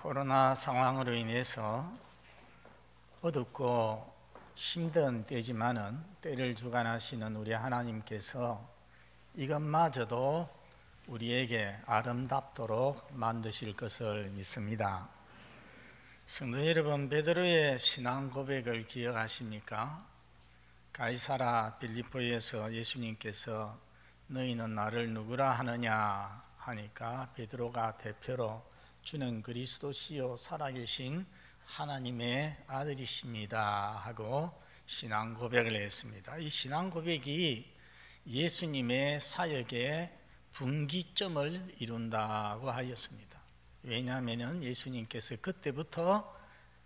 코로나 상황으로 인해서 어둡고 힘든 때지만은 때를 주관하시는 우리 하나님께서 이것마저도 우리에게 아름답도록 만드실 것을 믿습니다. 성도 여러분, 베드로의 신앙 고백을 기억하십니까? 가이사라 빌립보에서 예수님께서 너희는 나를 누구라 하느냐 하니까 베드로가 대표로 주는 그리스도시요 살아계신 하나님의 아들이십니다 하고 신앙 고백을 했습니다. 이 신앙 고백이 예수님의 사역의 분기점을 이룬다고 하였습니다. 왜냐하면 예수님께서 그때부터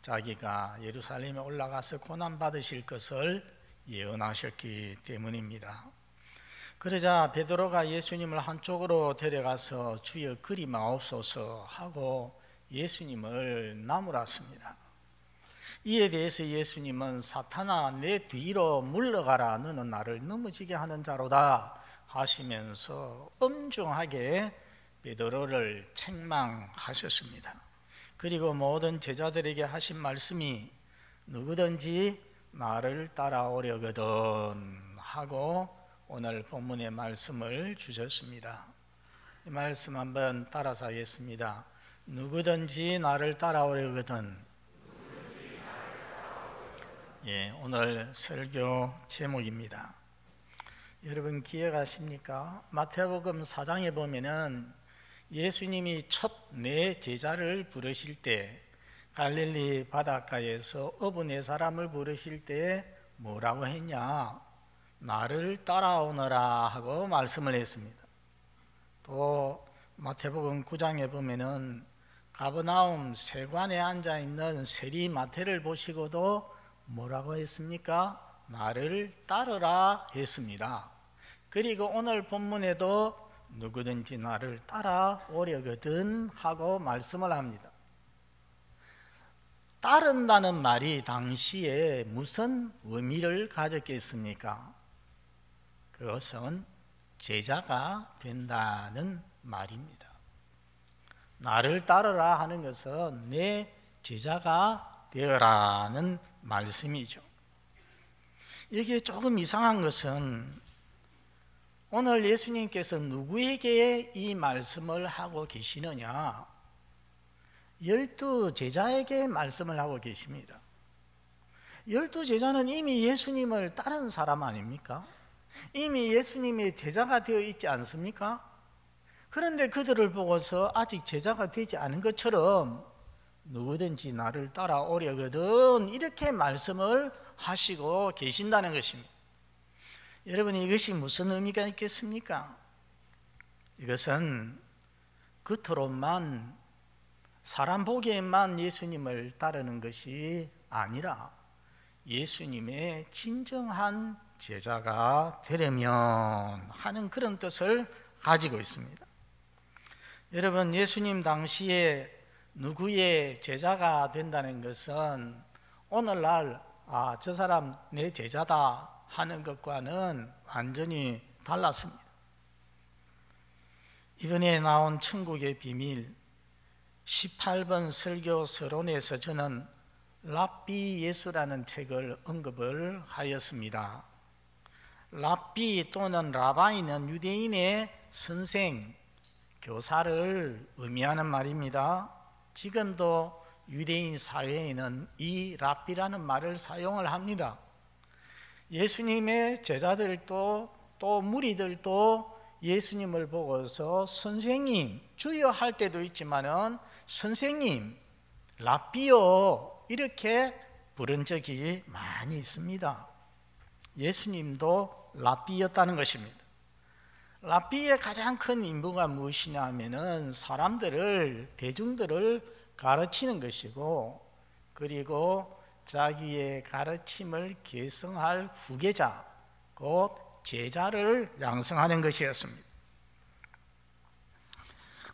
자기가 예루살렘에 올라가서 고난받으실 것을 예언하셨기 때문입니다. 그러자 베드로가 예수님을 한쪽으로 데려가서 주여 그리마옵소서 하고 예수님을 나무랐습니다. 이에 대해서 예수님은 사탄아 내 뒤로 물러가라 너는 나를 넘어지게 하는 자로다 하시면서 엄중하게 베드로를 책망하셨습니다. 그리고 모든 제자들에게 하신 말씀이 누구든지 나를 따라오려거든 하고 오늘 본문의 말씀을 주셨습니다. 이 말씀 한번 따라서 하겠습니다. 누구든지 나를 따라오려거든. 오늘 설교 제목입니다. 여러분 기억하십니까? 마태복음 4장에 보면은 예수님이 첫 네 제자를 부르실 때 갈릴리 바닷가에서 어부 네 사람을 부르실 때 뭐라고 했냐? 나를 따라오너라 하고 말씀을 했습니다. 또 마태복음 9장에 보면은 가버나움 세관에 앉아있는 세리 마태를 보시고도 뭐라고 했습니까? 나를 따르라 했습니다. 그리고 오늘 본문에도 누구든지 나를 따라오려거든 하고 말씀을 합니다. 따른다는 말이 당시에 무슨 의미를 가졌겠습니까? 그것은 제자가 된다는 말입니다. 나를 따르라 하는 것은 내 제자가 되어라는 말씀이죠. 이게 조금 이상한 것은 오늘 예수님께서 누구에게 이 말씀을 하고 계시느냐? 12 제자에게 말씀을 하고 계십니다. 12 제자는 이미 예수님을 따른 사람 아닙니까? 이미 예수님의 제자가 되어 있지 않습니까? 그런데 그들을 보고서 아직 제자가 되지 않은 것처럼 누구든지 나를 따라오려거든 이렇게 말씀을 하시고 계신다는 것입니다. 여러분 이것이 무슨 의미가 있겠습니까? 이것은 겉으로만 사람 보기에만 예수님을 따르는 것이 아니라 예수님의 진정한 제자가 되려면 하는 그런 뜻을 가지고 있습니다. 여러분 예수님 당시에 누구의 제자가 된다는 것은 오늘날 저 사람 내 제자다 하는 것과는 완전히 달랐습니다. 이번에 나온 천국의 비밀 18번 설교 서론에서 저는 랍비 예수라는 책을 언급을 하였습니다. 랍비 또는 라바이는 유대인의 선생, 교사를 의미하는 말입니다. 지금도 유대인 사회에는 이 랍비라는 말을 사용을 합니다. 예수님의 제자들도 또 무리들도 예수님을 보고서 선생님, 주여 할 때도 있지만은 선생님, 랍비요 이렇게 부른 적이 많이 있습니다. 예수님도 랍비였다는 것입니다. 랍비의 가장 큰 임무가 무엇이냐 하면은 사람들을, 대중들을 가르치는 것이고 그리고 자기의 가르침을 계승할 후계자, 곧 제자를 양성하는 것이었습니다.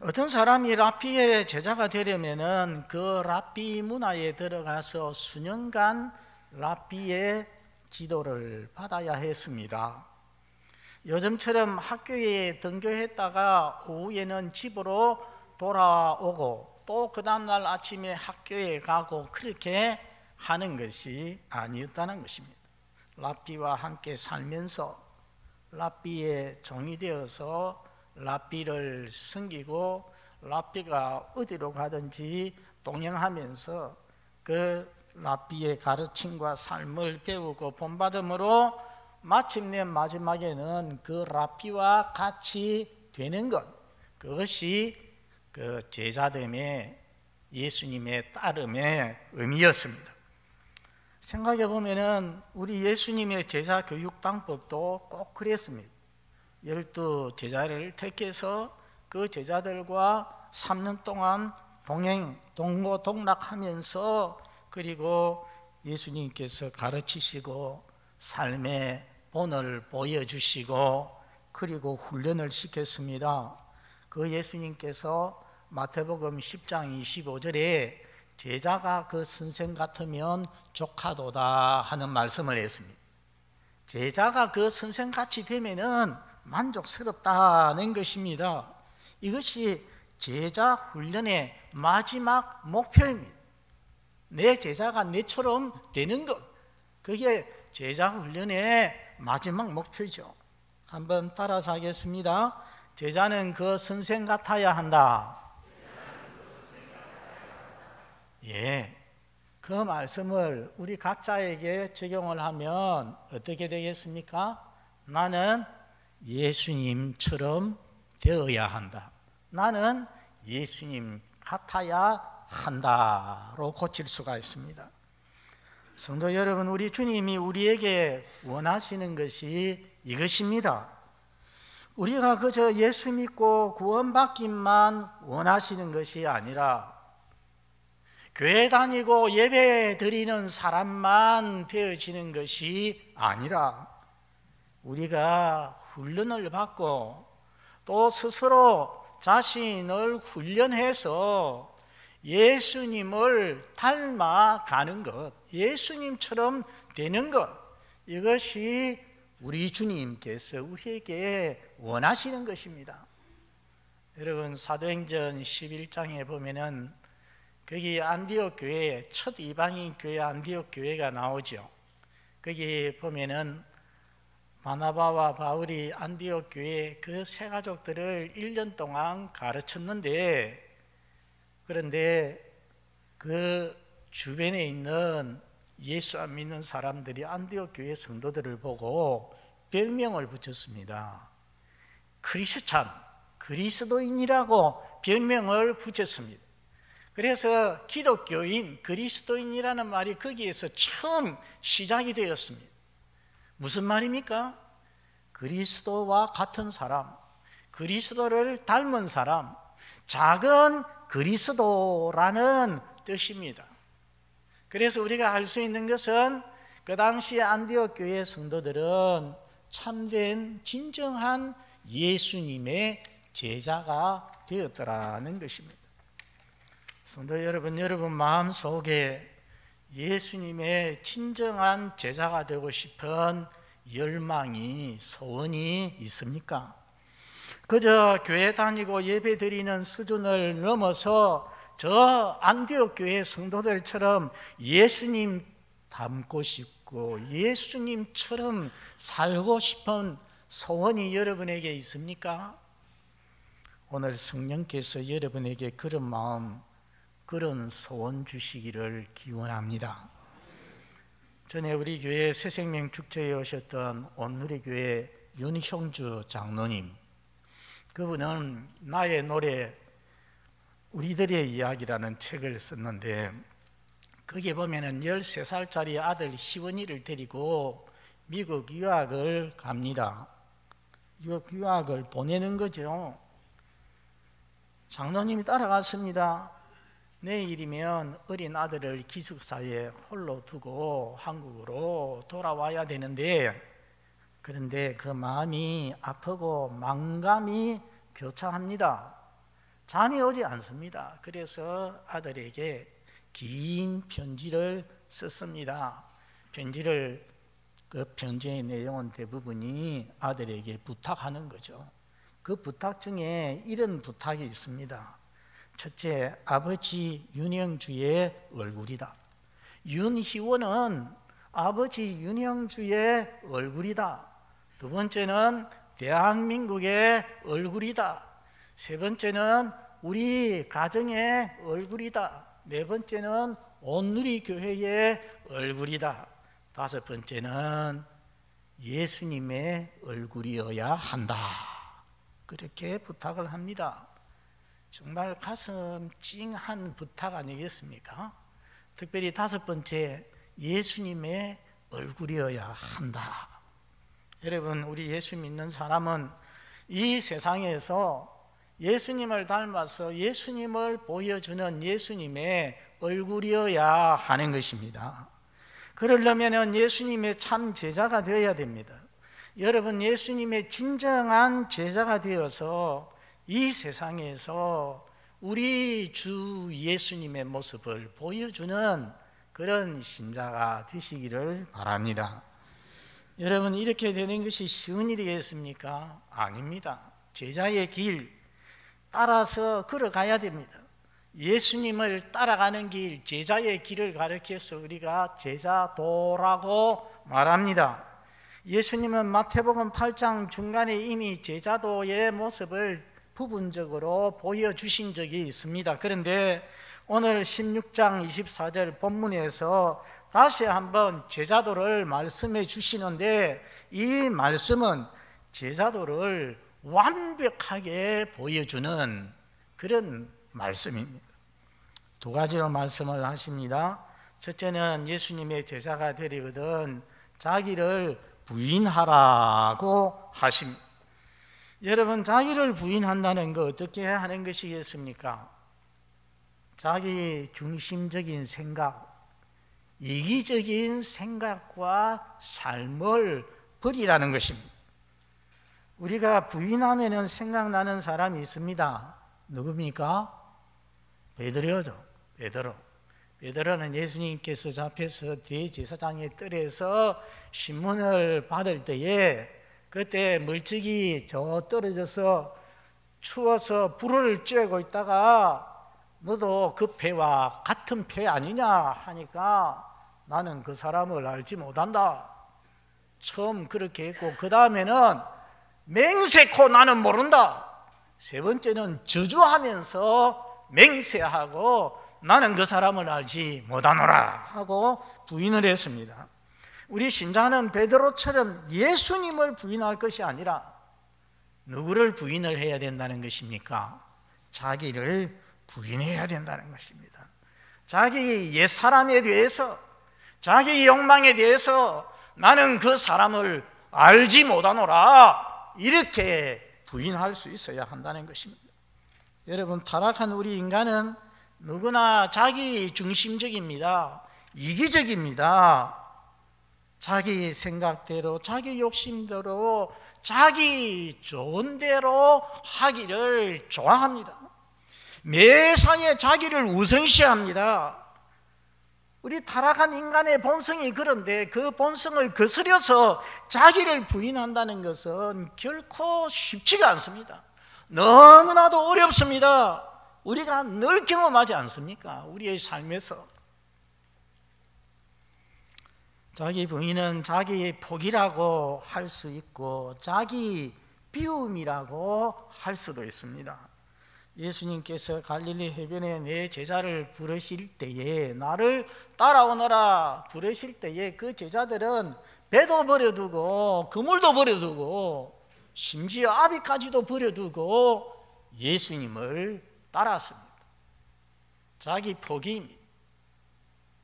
어떤 사람이 랍비의 제자가 되려면은 그 랍비 문화에 들어가서 수년간 랍비의 지도를 받아야 했습니다. 요즘처럼 학교에 등교했다가 오후에는 집으로 돌아오고 또 그 다음날 아침에 학교에 가고 그렇게 하는 것이 아니었다는 것입니다. 랍비와 함께 살면서 랍비의 종이 되어서 랍비를 섬기고 랍비가 어디로 가든지 동행하면서 그 랍비의 가르침과 삶을 배우고 본받음으로 마침내 마지막에는 그 랍비와 같이 되는 것, 그것이 그 제자됨의 예수님의 따름의 의미였습니다. 생각해 보면은 우리 예수님의 제자 교육 방법도 꼭 그랬습니다. 12 제자를 택해서 그 제자들과 3년 동안 동고동락하면서 그리고 예수님께서 가르치시고 삶의 본을 보여주시고 그리고 훈련을 시켰습니다. 그 예수님께서 마태복음 10장 25절에 제자가 그 선생 같으면 족하도다 하는 말씀을 했습니다. 제자가 그 선생같이 되면은 만족스럽다는 것입니다. 이것이 제자 훈련의 마지막 목표입니다. 내 제자가 내처럼 되는 것, 그게 제자 훈련의 마지막 목표죠. 한번 따라서 하겠습니다. 제자는 그 선생 같아야 한다. 예, 그 말씀을 우리 각자에게 적용을 하면 어떻게 되겠습니까? 나는 예수님처럼 되어야 한다. 나는 예수님 같아야 한다로 고칠 수가 있습니다. 성도 여러분, 우리 주님이 우리에게 원하시는 것이 이것입니다. 우리가 그저 예수 믿고 구원받기만 원하시는 것이 아니라 교회 다니고 예배 드리는 사람만 되어지는 것이 아니라 우리가 훈련을 받고 또 스스로 자신을 훈련해서 예수님을 닮아가는 것, 예수님처럼 되는 것, 이것이 우리 주님께서 우리에게 원하시는 것입니다. 여러분, 사도행전 11장에 보면은 거기 안디옥 교회, 첫 이방인 교회 안디옥 교회가 나오죠. 거기 보면은 바나바와 바울이 안디옥 교회 그 세 가족들을 1년 동안 가르쳤는데, 그런데 그 주변에 있는 예수 안 믿는 사람들이 안디옥 교회 성도들을 보고 별명을 붙였습니다. 크리스찬, 그리스도인이라고 별명을 붙였습니다. 그래서 기독교인, 그리스도인이라는 말이 거기에서 처음 시작이 되었습니다. 무슨 말입니까? 그리스도와 같은 사람, 그리스도를 닮은 사람, 작은 그리스도라는 뜻입니다. 그래서 우리가 알 수 있는 것은 그 당시 안디옥 교회 성도들은 참된 진정한 예수님의 제자가 되었더라는 것입니다. 성도 여러분, 여러분 마음속에 예수님의 진정한 제자가 되고 싶은 열망이, 소원이 있습니까? 그저 교회 다니고 예배 드리는 수준을 넘어서 저 안디옥 교회 성도들처럼 예수님 닮고 싶고 예수님처럼 살고 싶은 소원이 여러분에게 있습니까? 오늘 성령께서 여러분에게 그런 마음, 그런 소원 주시기를 기원합니다. 전에 우리 교회 새생명 축제에 오셨던 온누리교회 윤형주 장로님, 그분은 나의 노래 우리들의 이야기라는 책을 썼는데 거기에 보면은 13살짜리 아들 희원이를 데리고 미국 유학을 갑니다. 유학을 보내는 거죠. 장로님이 따라갔습니다. 내일이면 어린 아들을 기숙사에 홀로 두고 한국으로 돌아와야 되는데, 그런데 그 마음이 아프고 망감이 교차합니다. 잠이 오지 않습니다. 그래서 아들에게 긴 편지를 썼습니다. 그 편지의 내용은 대부분이 아들에게 부탁하는 거죠. 그 부탁 중에 이런 부탁이 있습니다. 첫째, 아버지 윤형주의 얼굴이다. 윤희원은 아버지 윤형주의 얼굴이다. 두 번째는 대한민국의 얼굴이다. 세 번째는 우리 가정의 얼굴이다. 네 번째는 온누리교회의 얼굴이다. 다섯 번째는 예수님의 얼굴이어야 한다. 그렇게 부탁을 합니다. 정말 가슴 찡한 부탁 아니겠습니까? 특별히 다섯 번째, 예수님의 얼굴이어야 한다. 여러분, 우리 예수 믿는 사람은 이 세상에서 예수님을 닮아서 예수님을 보여주는 예수님의 얼굴이어야 하는 것입니다. 그러려면 예수님의 참 제자가 되어야 됩니다. 여러분, 예수님의 진정한 제자가 되어서 이 세상에서 우리 주 예수님의 모습을 보여주는 그런 신자가 되시기를 바랍니다. 여러분, 이렇게 되는 것이 쉬운 일이겠습니까? 아닙니다. 제자의 길 따라서 걸어가야 됩니다. 예수님을 따라가는 길, 제자의 길을 가르쳐서 우리가 제자도라고 말합니다. 예수님은 마태복음 8장 중간에 이미 제자도의 모습을 부분적으로 보여주신 적이 있습니다. 그런데 오늘 16장 24절 본문에서 다시 한번 제자도를 말씀해 주시는데, 이 말씀은 제자도를 완벽하게 보여주는 그런 말씀입니다. 두 가지로 말씀을 하십니다. 첫째는 예수님의 제자가 되려거든 자기를 부인하라고 하십니다. 여러분, 자기를 부인한다는 거 어떻게 하는 것이겠습니까? 자기 중심적인 생각, 이기적인 생각과 삶을 버리라는 것입니다. 우리가 부인하면 생각나는 사람이 있습니다. 누굽니까? 베드로죠. 베드로는 예수님께서 잡혀서 대제사장의 뜰에서 신문을 받을 때에 그때 멀찍이 저 떨어져서 추워서 불을 쬐고 있다가 너도 그 패와 같은 패 아니냐 하니까 나는 그 사람을 알지 못한다. 처음 그렇게 했고, 그 다음에는 맹세코 나는 모른다. 세 번째는 저주하면서 맹세하고 나는 그 사람을 알지 못하노라 하고 부인을 했습니다. 우리 신자는 베드로처럼 예수님을 부인할 것이 아니라 누구를 부인을 해야 된다는 것입니까? 자기를 부인해야 된다는 것입니다. 자기 옛사람에 대해서, 자기 욕망에 대해서 나는 그 사람을 알지 못하노라, 이렇게 부인할 수 있어야 한다는 것입니다. 여러분, 타락한 우리 인간은 누구나 자기 중심적입니다. 이기적입니다. 자기 생각대로, 자기 욕심대로, 자기 좋은 대로 하기를 좋아합니다. 매사에 자기를 우선시합니다. 우리 타락한 인간의 본성이 그런데 그 본성을 거스려서 자기를 부인한다는 것은 결코 쉽지가 않습니다. 너무나도 어렵습니다. 우리가 늘 경험하지 않습니까? 우리의 삶에서. 자기 부인은 자기의 포기라고 할 수 있고 자기 비움이라고 할 수도 있습니다. 예수님께서 갈릴리 해변에 내 제자를 부르실 때에, 나를 따라오너라 부르실 때에 그 제자들은 배도 버려두고 그물도 버려두고 심지어 아비까지도 버려두고 예수님을 따랐습니다. 자기 포기입니다.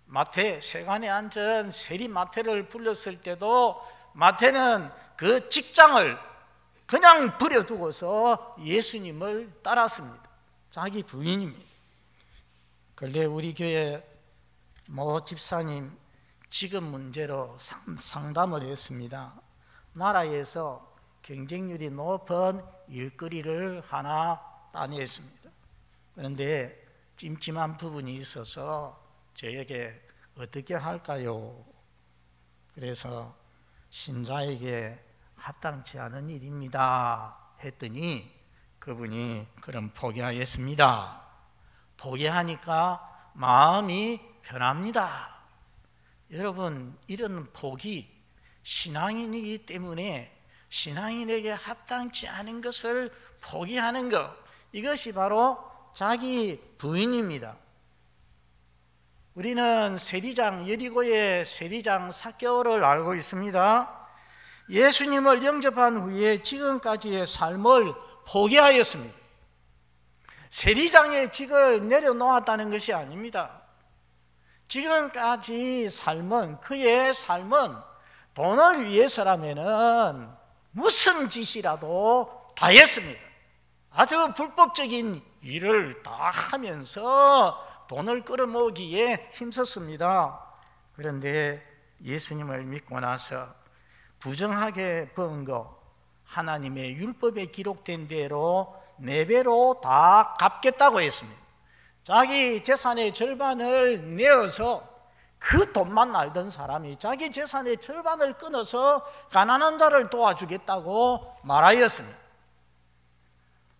마태 세간에 앉은 세리 마태를 불렀을 때도 마태는 그 직장을 그냥 버려두고서 예수님을 따랐습니다. 자기 부인입니다. 근데 우리 교회 모 집사님 지금 문제로 상담을 했습니다. 나라에서 경쟁률이 높은 일거리를 하나 따냈습니다. 그런데 찜찜한 부분이 있어서 저에게 어떻게 할까요? 그래서 신자에게 합당치 않은 일입니다 했더니 그분이 그럼 포기하겠습니다, 포기하니까 마음이 편합니다. 여러분, 이런 포기, 신앙인이기 때문에 신앙인에게 합당치 않은 것을 포기하는 것, 이것이 바로 자기 부인입니다. 우리는 세리장, 여리고의 세리장 삭개오를 알고 있습니다. 예수님을 영접한 후에 지금까지의 삶을 포기하였습니다. 세리장의 직을 내려놓았다는 것이 아닙니다. 지금까지 그의 삶은 돈을 위해서라면은 무슨 짓이라도 다 했습니다. 아주 불법적인 일을 다 하면서 돈을 끌어모으기에 힘썼습니다. 그런데 예수님을 믿고 나서 부정하게 번 것, 하나님의 율법에 기록된 대로 4배로 다 갚겠다고 했습니다. 자기 재산의 절반을 내어서 그 돈만 알던 사람이 자기 재산의 절반을 끊어서 가난한 자를 도와주겠다고 말하였습니다.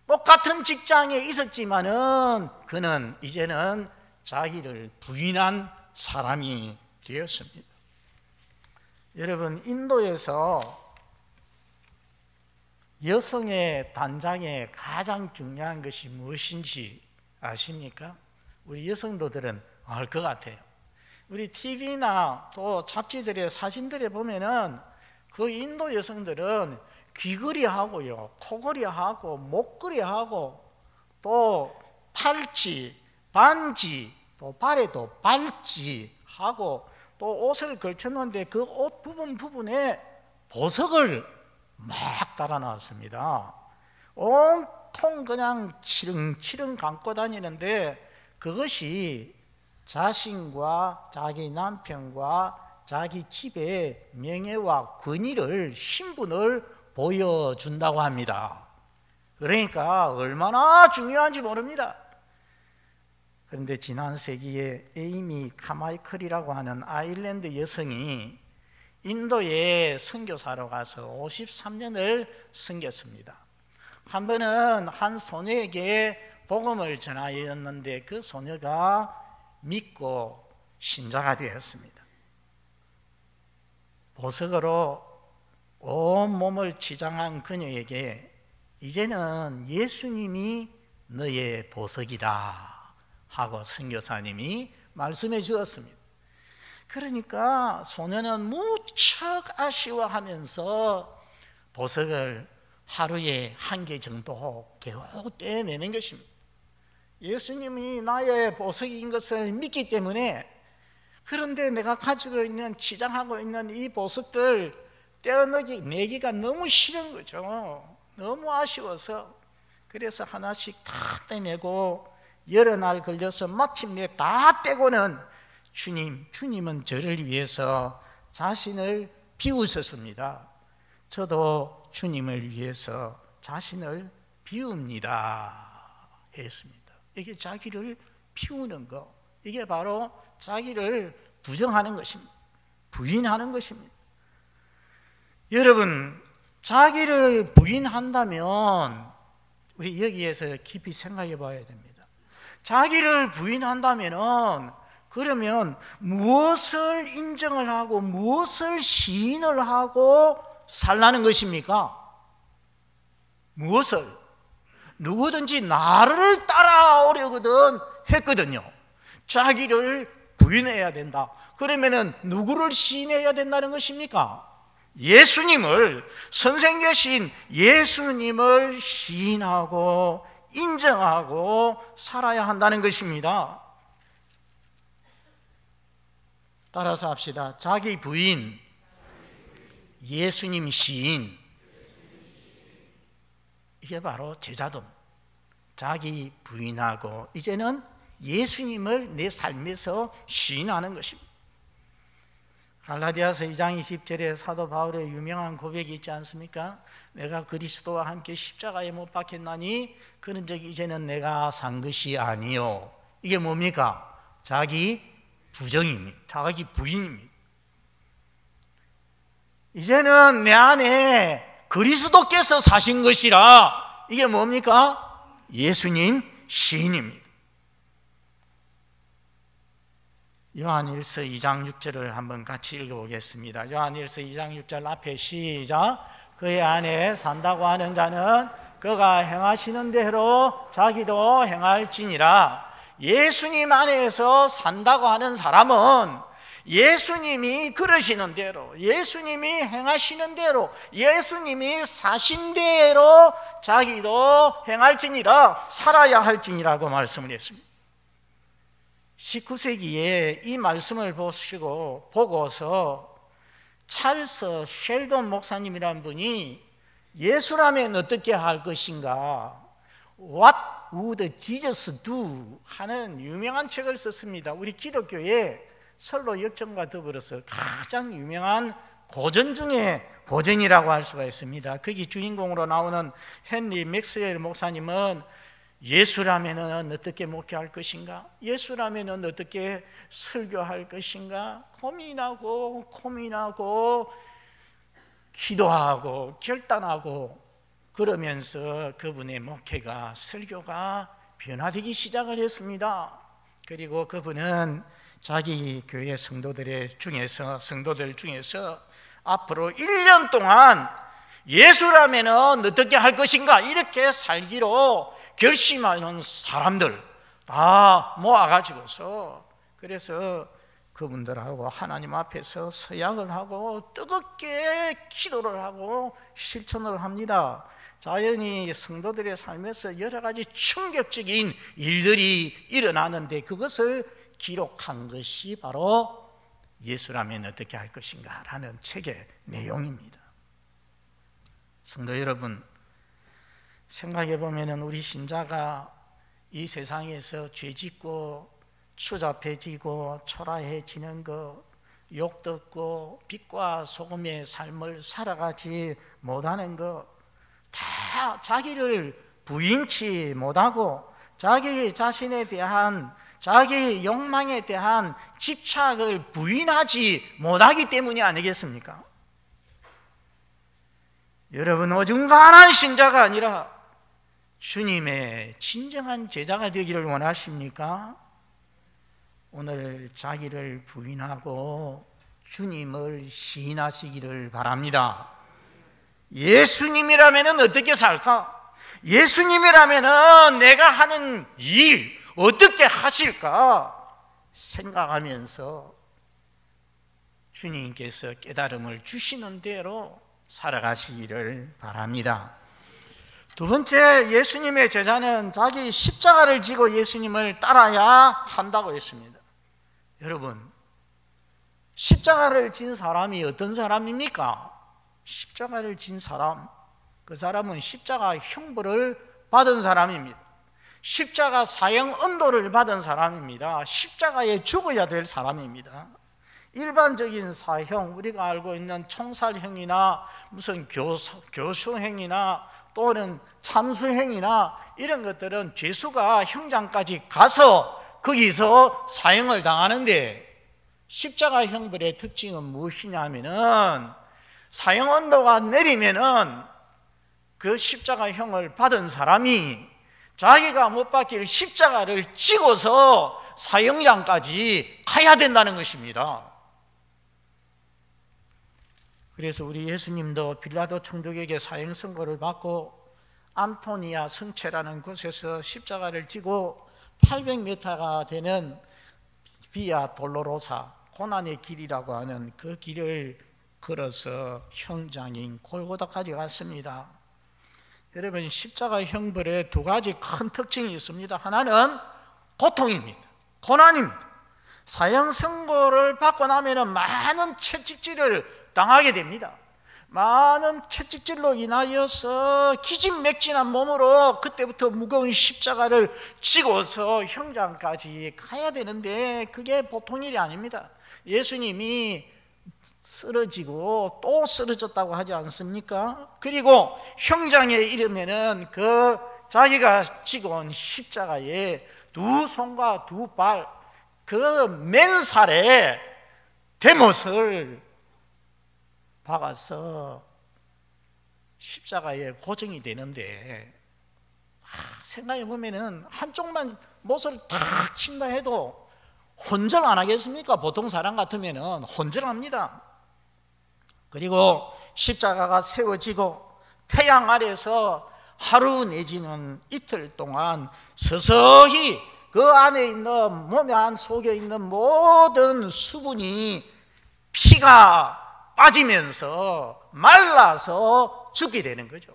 똑같은 직장에 있었지만은 그는 이제는 자기를 부인한 사람이 되었습니다. 여러분, 인도에서 여성의 단장에 가장 중요한 것이 무엇인지 아십니까? 우리 여성도들은 알 것 같아요. 우리 TV나 또 잡지들의 사진들에 보면은 그 인도 여성들은 귀걸이하고요, 코걸이하고 목걸이하고 또 팔찌, 반지, 또 발에도 발찌하고 또 옷을 걸쳤는데 그 옷 부분에 보석을 막 달아놨습니다. 온통 그냥 치릉치릉 감고 다니는데 그것이 자신과 자기 남편과 자기 집의 명예와 권위를, 신분을 보여준다고 합니다. 그러니까 얼마나 중요한지 모릅니다. 그런데 지난 세기에 에이미 카마이클이라고 하는 아일랜드 여성이 인도에 선교사로 가서 53년을 섬겼습니다. 한 번은 한 소녀에게 복음을 전하였는데 그 소녀가 믿고 신자가 되었습니다. 보석으로 온 몸을 치장한 그녀에게 이제는 예수님이 너의 보석이다 하고 선교사님이 말씀해 주었습니다. 그러니까 소녀는 무척 아쉬워하면서 보석을 하루에 1개 정도 겨우 떼내는 것입니다. 예수님이 나의 보석인 것을 믿기 때문에, 그런데 내가 가지고 있는, 치장하고 있는 이 보석들 떼어내기가 너무 싫은 거죠. 너무 아쉬워서. 그래서 하나씩 다 떼내고 여러 날 걸려서 마침내 다 떼고는 주님은 저를 위해서 자신을 비우셨습니다. 저도 주님을 위해서 자신을 비웁니다 했습니다. 이게 자기를 비우는 것, 이게 바로 자기를 부정하는 것입니다. 부인하는 것입니다. 여러분, 자기를 부인한다면 우리 여기에서 깊이 생각해 봐야 됩니다. 자기를 부인한다면 그러면 무엇을 인정을 하고 무엇을 시인을 하고 살라는 것입니까? 무엇을? 누구든지 나를 따라오려거든 했거든요. 자기를 부인해야 된다. 그러면은 누구를 시인해야 된다는 것입니까? 예수님을, 선생 되신 예수님을 시인하고 인정하고 살아야 한다는 것입니다. 따라서 합시다. 자기 부인, 예수님 시인. 이게 바로 제자돈. 자기 부인하고 이제는 예수님을 내 삶에서 시인하는 것입니다. 갈라디아서 2장 20절에 사도 바울의 유명한 고백이 있지 않습니까? 내가 그리스도와 함께 십자가에 못 박혔나니 그런즉 이제는 내가 산 것이 아니요. 이게 뭡니까? 자기 부정입니다. 자기 부인입니다. 이제는 내 안에 그리스도께서 사신 것이라. 이게 뭡니까? 예수님 시인입니다. 요한일서 2장 6절을 한번 같이 읽어보겠습니다. 요한일서 2장 6절 앞에 시작. 그의 안에 산다고 하는 자는 그가 행하시는 대로 자기도 행할지니라. 예수님 안에서 산다고 하는 사람은 예수님이 그러시는 대로, 예수님이 행하시는 대로, 예수님이 사신 대로 자기도 행할지니라, 살아야 할지니라고 말씀을 했습니다. 19세기에 이 말씀을 보고서 찰스 쉘돈 목사님이라는 분이 예수라면 어떻게 할 것인가, What would Jesus do? 하는 유명한 책을 썼습니다. 우리 기독교의 선로 역정과 더불어서 가장 유명한 고전 중에 고전이라고 할 수가 있습니다. 거기 주인공으로 나오는 헨리 맥스웰 목사님은 예수라면 어떻게 목회할 것인가, 예수라면 어떻게 설교할 것인가 고민하고 기도하고 결단하고 그러면서 그분의 목회가, 설교가 변화되기 시작을 했습니다. 그리고 그분은 자기 교회 성도들 중에서 앞으로 1년 동안 예수라면 어떻게 할 것인가 이렇게 살기로 결심하는 사람들 다 모아가지고서, 그래서 그분들하고 하나님 앞에서 서약을 하고 뜨겁게 기도를 하고 실천을 합니다. 자연히 성도들의 삶에서 여러 가지 충격적인 일들이 일어나는데 그것을 기록한 것이 바로 예수라면 어떻게 할 것인가 라는 책의 내용입니다. 성도 여러분, 생각해 보면 우리 신자가 이 세상에서 죄짓고 추잡해지고 초라해지는 것, 욕 듣고 빛과 소금의 삶을 살아가지 못하는 것, 다 자기를 부인치 못하고 자기 자신에 대한, 자기 욕망에 대한 집착을 부인하지 못하기 때문이 아니겠습니까? 여러분, 어중간한 신자가 아니라 주님의 진정한 제자가 되기를 원하십니까? 오늘 자기를 부인하고 주님을 시인하시기를 바랍니다. 예수님이라면 어떻게 살까? 예수님이라면 내가 하는 일 어떻게 하실까 생각하면서 주님께서 깨달음을 주시는 대로 살아가시기를 바랍니다. 두 번째, 예수님의 제자는 자기 십자가를 지고 예수님을 따라야 한다고 했습니다. 여러분, 십자가를 진 사람이 어떤 사람입니까? 십자가를 진 사람, 그 사람은 십자가 형벌을 받은 사람입니다. 십자가 사형 언도를 받은 사람입니다. 십자가에 죽어야 될 사람입니다. 일반적인 사형, 우리가 알고 있는 총살형이나 무슨 교수형이나 또는 참수형이나 이런 것들은 죄수가 형장까지 가서 거기서 사형을 당하는데, 십자가 형벌의 특징은 무엇이냐면은 사형 언도가 내리면은 그 십자가형을 받은 사람이 자기가 못 박힐 십자가를 지고서 사형장까지 가야 된다는 것입니다. 그래서 우리 예수님도 빌라도 총독에게 사형 선고를 받고 안토니아 성체라는 곳에서 십자가를 지고 800m가 되는 비아 돌로로사, 고난의 길이라고 하는 그 길을 걸어서 형장인 골고다까지 갔습니다. 여러분, 십자가 형벌에 두 가지 큰 특징이 있습니다. 하나는 고통입니다. 고난입니다. 사형 선고를 받고 나면 많은 채찍질을 당하게 됩니다. 많은 채찍질로 인하여서 기진맥진한 몸으로 그때부터 무거운 십자가를 지고서 형장까지 가야 되는데 그게 보통 일이 아닙니다. 예수님이 쓰러지고 또 쓰러졌다고 하지 않습니까? 그리고 형장에 이르면은 그 자기가 지고 온 십자가에 두 손과 두 발, 그 맨살에 대못을 박아서 십자가에 고정이 되는데, 생각해 보면은 한쪽만 못을 탁 친다 해도 혼절 안 하겠습니까? 보통 사람 같으면 혼절합니다. 그리고 십자가가 세워지고 태양 아래서 하루 내지는 이틀 동안 서서히 그 안에 있는 몸 안 속에 있는 모든 수분이 피가 빠지면서 말라서 죽게 되는 거죠.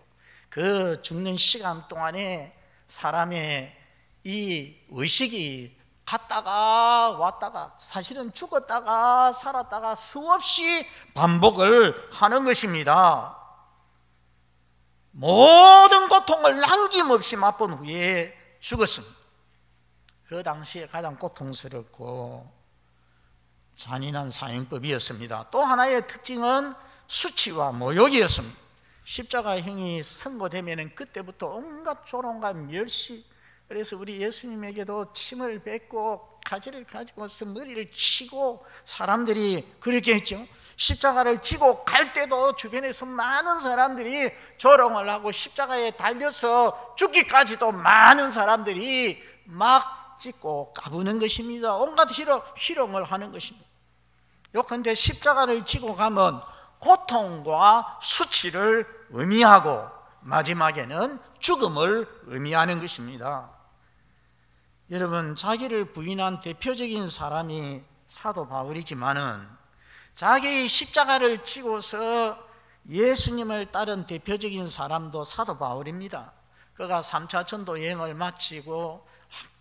그 죽는 시간 동안에 사람의 이 의식이 갔다가 왔다가 사실은 죽었다가 살았다가 수없이 반복을 하는 것입니다. 모든 고통을 남김없이 맛본 후에 죽었습니다. 그 당시에 가장 고통스럽고 잔인한 사형법이었습니다. 또 하나의 특징은 수치와 모욕이었습니다. 십자가형이 선고되면 그때부터 온갖 조롱과 멸시, 그래서 우리 예수님에게도 침을 뱉고 가지를 가지고서 머리를 치고 사람들이 그렇게 했죠. 십자가를 지고 갈 때도 주변에서 많은 사람들이 조롱을 하고 십자가에 달려서 죽기까지도 많은 사람들이 막 찢고 까부는 것입니다. 온갖 희롱을 하는 것입니다. 요컨대 십자가를 지고 가면 고통과 수치를 의미하고 마지막에는 죽음을 의미하는 것입니다. 여러분, 자기를 부인한 대표적인 사람이 사도 바울이지만은 자기 십자가를 지고서 예수님을 따른 대표적인 사람도 사도 바울입니다. 그가 3차 전도 여행을 마치고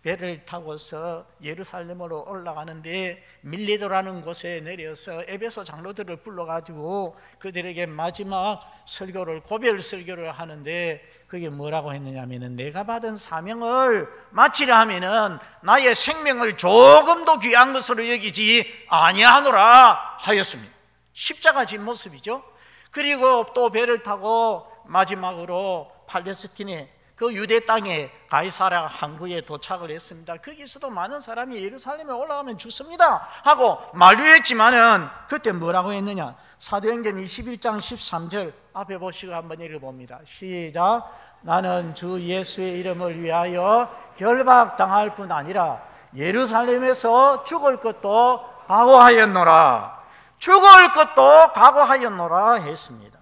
배를 타고서 예루살렘으로 올라가는데 밀레도라는 곳에 내려서 에베소 장로들을 불러가지고 그들에게 마지막 설교를, 고별 설교를 하는데 그게 뭐라고 했느냐 하면은 내가 받은 사명을 마치려 하면은 나의 생명을 조금도 귀한 것으로 여기지 아니하노라 하였습니다. 십자가 진 모습이죠. 그리고 또 배를 타고 마지막으로 팔레스틴에 그 유대 땅에 가이사랴 항구에 도착을 했습니다. 거기서도 많은 사람이 예루살렘에 올라가면 죽습니다 하고 만류했지만은 그때 뭐라고 했느냐? 사도행전 21장 13절 앞에 보시고 한번 읽어봅니다. 시작. 나는 주 예수의 이름을 위하여 결박당할 뿐 아니라 예루살렘에서 죽을 것도 각오하였노라. 죽을 것도 각오하였노라 했습니다.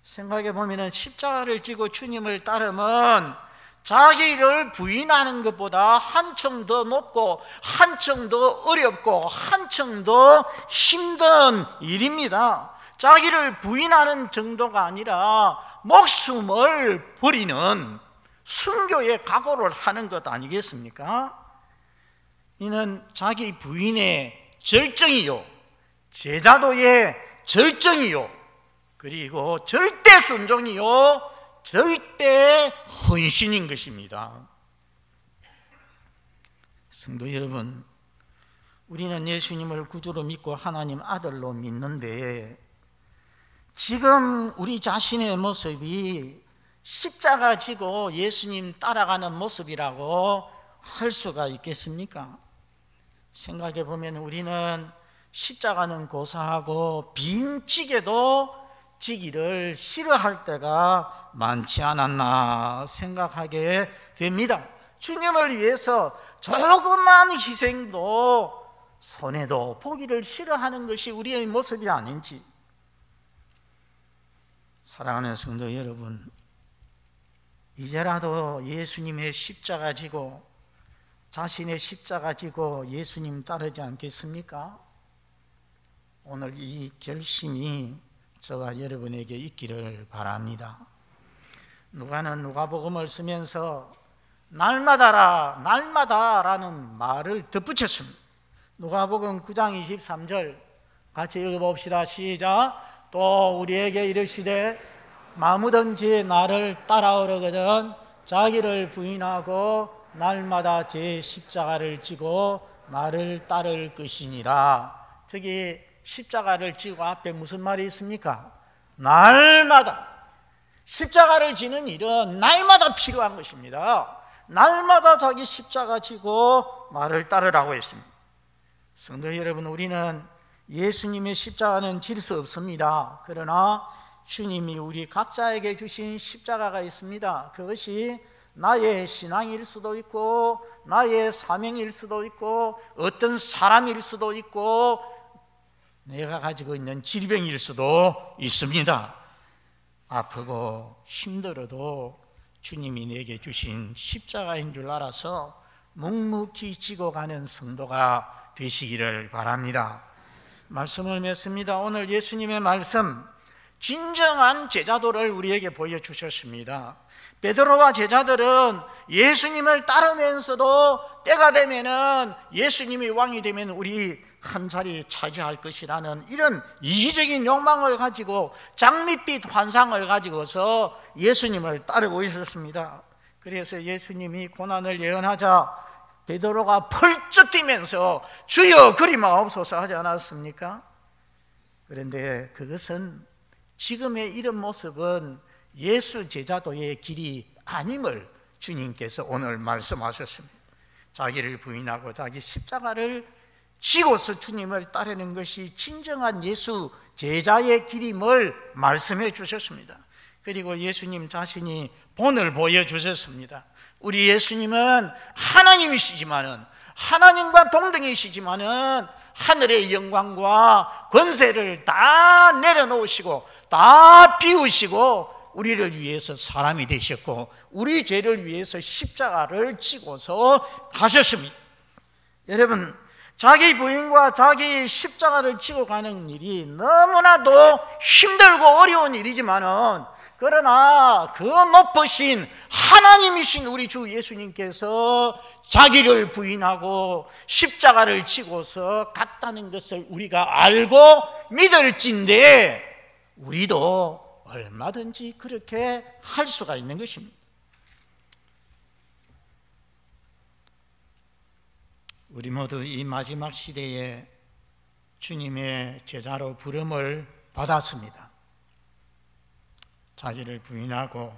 생각해 보면 십자가를 지고 주님을 따르면 자기를 부인하는 것보다 한층 더 높고 한층 더 어렵고 한층 더 힘든 일입니다. 자기를 부인하는 정도가 아니라 목숨을 버리는 순교의 각오를 하는 것 아니겠습니까? 이는 자기 부인의 절정이요, 제자도의 절정이요, 그리고 절대 순종이요, 절대 헌신인 것입니다. 성도 여러분, 우리는 예수님을 구주로 믿고 하나님 아들로 믿는데 지금 우리 자신의 모습이 십자가 지고 예수님 따라가는 모습이라고 할 수가 있겠습니까? 생각해 보면 우리는 십자가는 고사하고 빈 찌개도 지기를 싫어할 때가 많지 않았나 생각하게 됩니다. 주님을 위해서 조그만 희생도 손해도 보기를 싫어하는 것이 우리의 모습이 아닌지. 사랑하는 성도 여러분, 이제라도 예수님의 십자가 지고 자신의 십자가 지고 예수님 따르지 않겠습니까? 오늘 이 결심이 저와 여러분에게 있기를 바랍니다. 누가는 누가복음을 쓰면서 날마다라 날마다라는 말을 덧붙였습니다. 누가복음 9장 23절 같이 읽어봅시다. 시작. 또 우리에게 이르시되 마무든지 나를 따라오려거든 자기를 부인하고 날마다 제 십자가를 지고 나를 따를 것이니라. 저기 십자가를 지고 앞에 무슨 말이 있습니까? 날마다. 십자가를 지는 일은 날마다 필요한 것입니다. 날마다 자기 십자가 지고 나를 따르라고 했습니다. 성도 여러분, 우리는 예수님의 십자가는 질 수 없습니다. 그러나 주님이 우리 각자에게 주신 십자가가 있습니다. 그것이 나의 신앙일 수도 있고 나의 사명일 수도 있고 어떤 사람일 수도 있고 내가 가지고 있는 질병일 수도 있습니다. 아프고 힘들어도 주님이 내게 주신 십자가인 줄 알아서 묵묵히 지고 가는 성도가 되시기를 바랍니다. 말씀을 맺습니다. 오늘 예수님의 말씀, 진정한 제자도를 우리에게 보여주셨습니다. 베드로와 제자들은 예수님을 따르면서도 때가 되면은 예수님이 왕이 되면 우리 한 자리 차지할 것이라는 이런 이기적인 욕망을 가지고 장밋빛 환상을 가지고서 예수님을 따르고 있었습니다. 그래서 예수님이 고난을 예언하자 베드로가 펄쩍 뛰면서 주여 그리 마옵소서 하지 않았습니까? 그런데 그것은 지금의 이런 모습은 예수 제자도의 길이 아님을 주님께서 오늘 말씀하셨습니다. 자기를 부인하고 자기 십자가를 지고서 주님을 따르는 것이 진정한 예수 제자의 길임을 말씀해 주셨습니다. 그리고 예수님 자신이 본을 보여주셨습니다. 우리 예수님은 하나님이시지만은, 하나님과 동등이시지만은 하늘의 영광과 권세를 다 내려놓으시고 다 비우시고 우리를 위해서 사람이 되셨고 우리 죄를 위해서 십자가를 지고서 가셨습니다. 여러분, 자기 부인과 자기 십자가를 지고 가는 일이 너무나도 힘들고 어려운 일이지만은, 그러나 그 높으신 하나님이신 우리 주 예수님께서 자기를 부인하고 십자가를 지고서 갔다는 것을 우리가 알고 믿을진데 우리도 얼마든지 그렇게 할 수가 있는 것입니다. 우리 모두 이 마지막 시대에 주님의 제자로 부름을 받았습니다. 자기를 부인하고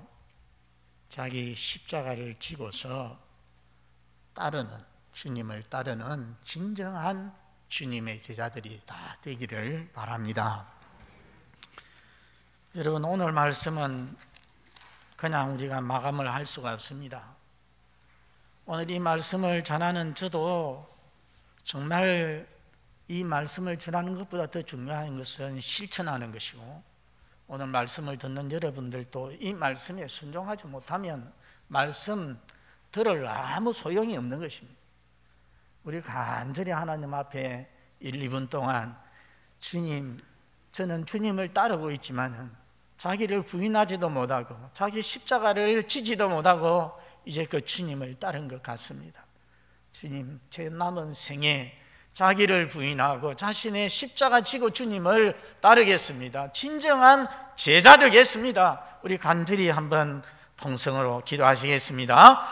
자기 십자가를 지고서 따르는, 주님을 따르는 진정한 주님의 제자들이 다 되기를 바랍니다. 여러분, 오늘 말씀은 그냥 우리가 마감을 할 수가 없습니다. 오늘 이 말씀을 전하는 저도 정말 이 말씀을 전하는 것보다 더 중요한 것은 실천하는 것이고, 오늘 말씀을 듣는 여러분들도 이 말씀에 순종하지 못하면 말씀 들을 아무 소용이 없는 것입니다. 우리 간절히 하나님 앞에 1, 2분 동안 주님, 저는 주님을 따르고 있지만 자기를 부인하지도 못하고 자기 십자가를 지지도 못하고 이제 그 주님을 따른 것 같습니다. 주님, 제 남은 생에 자기를 부인하고 자신의 십자가 지고 주님을 따르겠습니다. 진정한 제자 되겠습니다. 우리 간절히 한번 통성으로 기도하시겠습니다.